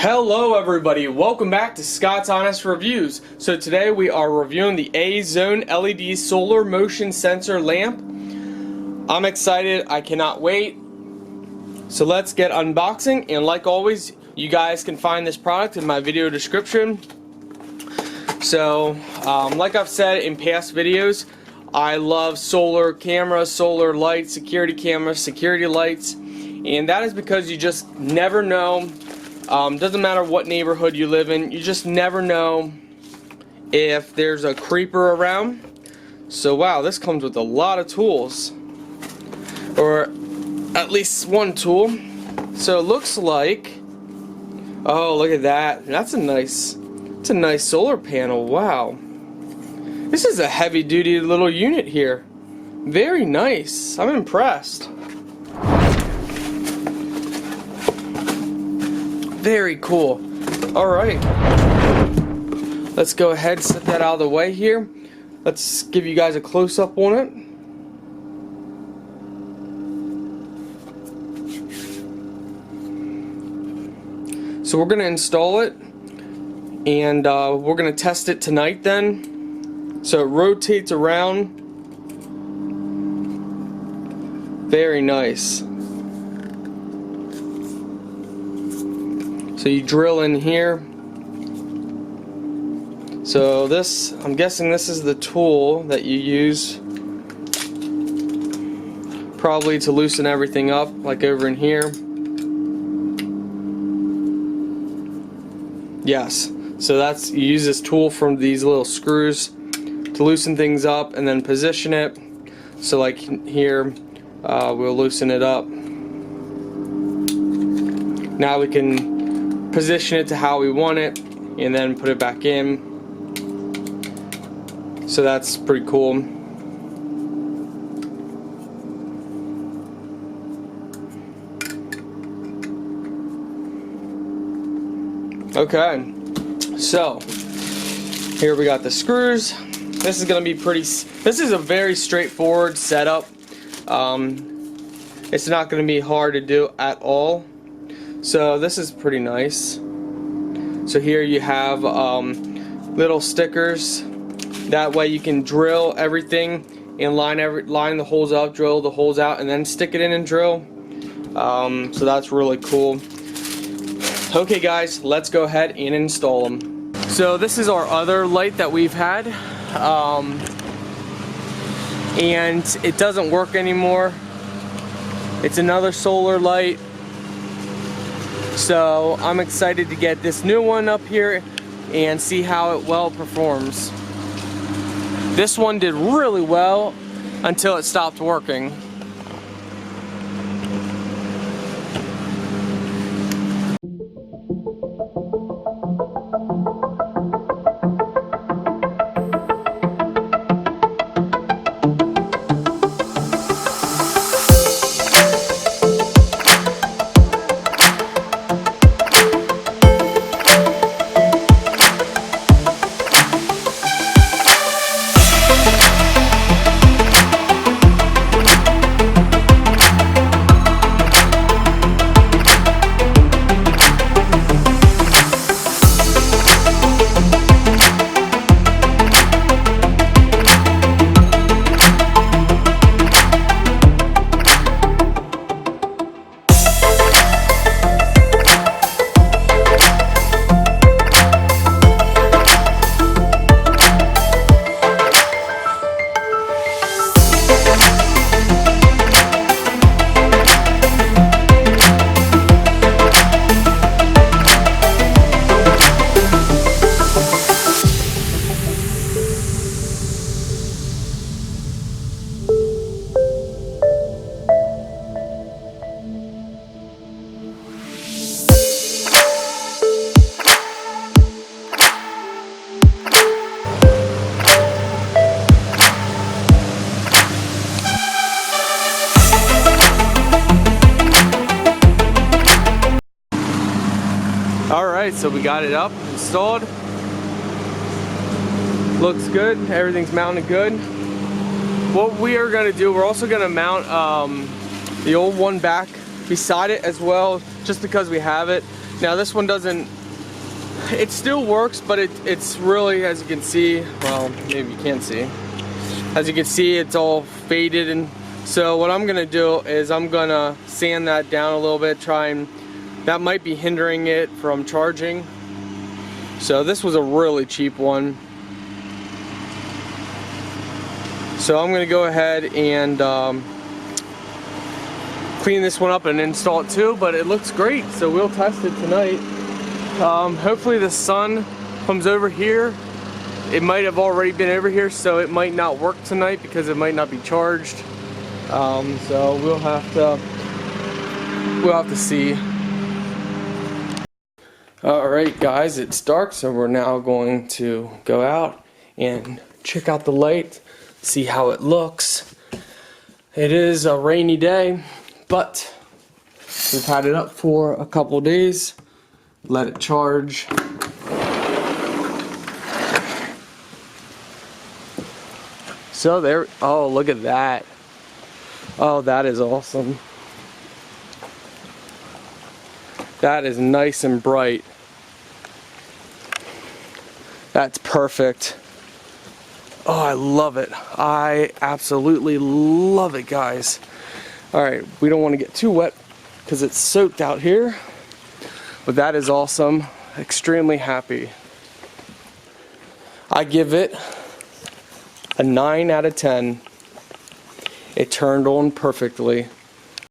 Hello everybody, welcome back to Scott's Honest Reviews. So today we are reviewing the A-Zone LED solar motion sensor lamp. I'm excited, I cannot wait. So let's get unboxing, and like always, you guys can find this product in my video description. So, like I've said in past videos, I love solar cameras, solar lights, security cameras, security lights, and that is because you just never know. Doesn't matter what neighborhood you live in, you just never know if there's a creeper around. So wow, this comes with a lot of tools, or at least one tool. So it looks like, oh look at that, it's a nice solar panel. Wow, this is a heavy duty little unit here. Very nice, I'm impressed. Very cool. Alright, let's go ahead and set that out of the way here. Let's give you guys a close-up on it. So we're going to install it, and we're going to test it tonight then. So it rotates around. Very nice. So you drill in here. So this, I'm guessing this is the tool that you use probably to loosen everything up, like over in here. Yes, so that's, you use this tool from these little screws to loosen things up and then position it. So like here, we'll loosen it up. Now we can position it to how we want it and then put it back in. So that's pretty cool. Okay, so here we got the screws. This is gonna be this is a very straightforward setup. It's not gonna be hard to do at all. So this is pretty nice. So here you have little stickers. That way you can drill everything and line the holes up, drill the holes out, and then stick it in and drill. So that's really cool. Okay guys, let's go ahead and install them. So this is our other light that we've had, and it doesn't work anymore. It's another solar light. So I'm excited to get this new one up here and see how it well performs. This one did really well until it stopped working. Alright, so we got it up, installed. Looks good, everything's mounted good. What we are going to do, we're also going to mount the old one back beside it as well, just because we have it. Now this one doesn't, it still works, but it's really, as you can see, well, maybe you can't see. As you can see, it's all faded, and so what I'm gonna do is I'm gonna sand that down a little bit, that might be hindering it from charging. So this was a really cheap one. So I'm gonna go ahead and clean this one up and install it too, but it looks great, so we'll test it tonight. Hopefully the sun comes over here. It might have already been over here, so it might not work tonight because it might not be charged. So we'll have to see. Alright guys, it's dark, so we're now going to go out and check out the light, see how it looks. It is a rainy day, but we've had it up for a couple days. Let it charge. So there, oh, look at that. Oh, that is awesome. That is nice and bright. That's perfect. Oh, I love it. I absolutely love it, guys. Alright, we don't want to get too wet because it's soaked out here. But that is awesome. Extremely happy. I give it a 9 out of 10. It turned on perfectly.